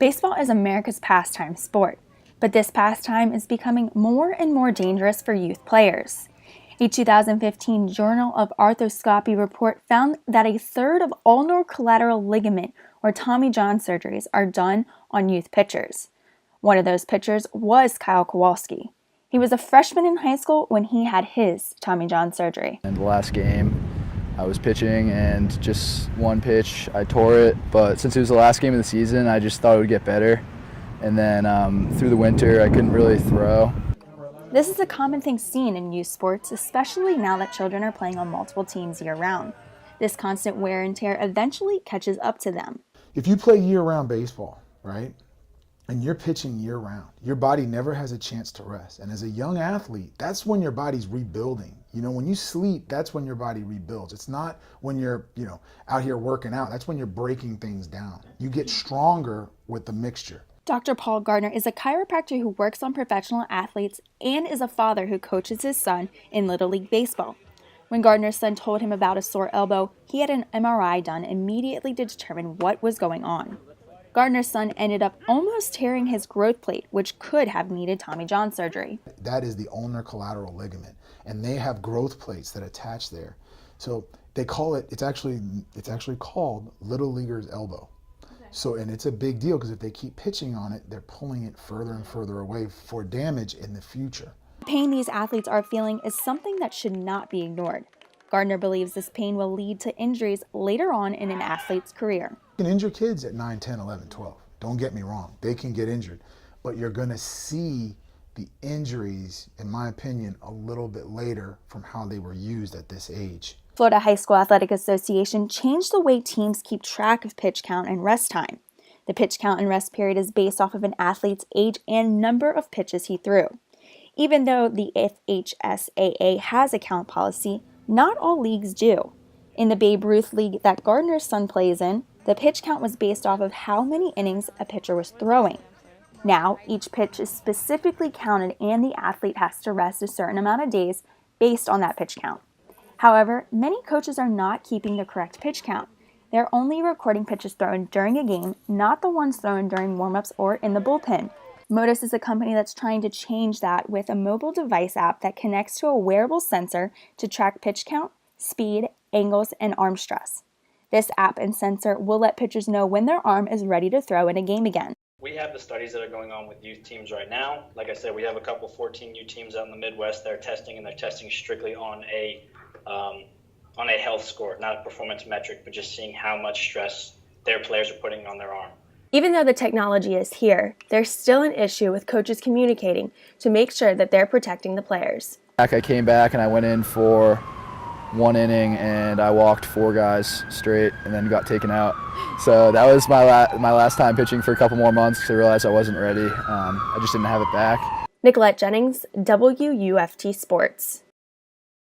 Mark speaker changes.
Speaker 1: Baseball is America's pastime sport, but this pastime is becoming more and more dangerous for youth players. A 2015 Journal of Arthroscopy report found that a third of all ulnar collateral ligament or Tommy John surgeries are done on youth pitchers. One of those pitchers was Kyle Kowalski. He was a freshman in high school when he had his Tommy John surgery.
Speaker 2: In the last game, I was pitching and just one pitch, I tore it. But since it was the last game of the season, I just thought it would get better. And then through the winter, I couldn't really throw.
Speaker 1: This is a common thing seen in youth sports, especially now that children are playing on multiple teams year-round. This constant wear and tear eventually catches up to them.
Speaker 3: If you play year-round baseball, right, and you're pitching year-round, your body never has a chance to rest. And as a young athlete, that's when your body's rebuilding. You know, when you sleep, that's when your body rebuilds. It's not when you're, out here working out. That's when you're breaking things down. You get stronger with the mixture.
Speaker 1: Dr. Paul Gardner is a chiropractor who works on professional athletes and is a father who coaches his son in Little League Baseball. When Gardner's son told him about a sore elbow, he had an MRI done immediately to determine what was going on. Gardner's son ended up almost tearing his growth plate, which could have needed Tommy John surgery.
Speaker 3: That is the ulnar collateral ligament, and they have growth plates that attach there. So they call it, it's actually called Little Leaguer's elbow. So, and it's a big deal because if they keep pitching on it, they're pulling it further and further away for damage in the future.
Speaker 1: The pain these athletes are feeling is something that should not be ignored. Gardner believes this pain will lead to injuries later on in an athlete's career.
Speaker 3: You can injure kids at 9, 10, 11, 12. Don't get me wrong. They can get injured. But you're going to see the injuries, in my opinion, a little bit later from how they were used at this age.
Speaker 1: Florida High School Athletic Association changed the way teams keep track of pitch count and rest time. The pitch count and rest period is based off of an athlete's age and number of pitches he threw. Even though the FHSAA has a count policy, not all leagues do. In the Babe Ruth League that Gardner's son plays in, the pitch count was based off of how many innings a pitcher was throwing. Now, each pitch is specifically counted and the athlete has to rest a certain amount of days based on that pitch count. However, many coaches are not keeping the correct pitch count. They're only recording pitches thrown during a game, not the ones thrown during warm-ups or in the bullpen. Modus is a company that's trying to change that with a mobile device app that connects to a wearable sensor to track pitch count, speed, angles, and arm stress. This app and sensor will let pitchers know when their arm is ready to throw in a game again.
Speaker 4: We have the studies that are going on with youth teams right now. Like I said, we have a couple 14U teams out in the Midwest that are testing, and they're testing strictly on a health score, not a performance metric, but just seeing how much stress their players are putting on their arm.
Speaker 5: Even though the technology is here, there's still an issue with coaches communicating to make sure that they're protecting the players.
Speaker 2: I came back and I went in for one inning and I walked 4 guys straight and then got taken out. So that was my last time pitching for a couple more months because I realized I wasn't ready. I just didn't have it back.
Speaker 5: Nicolette Jennings, WUFT Sports.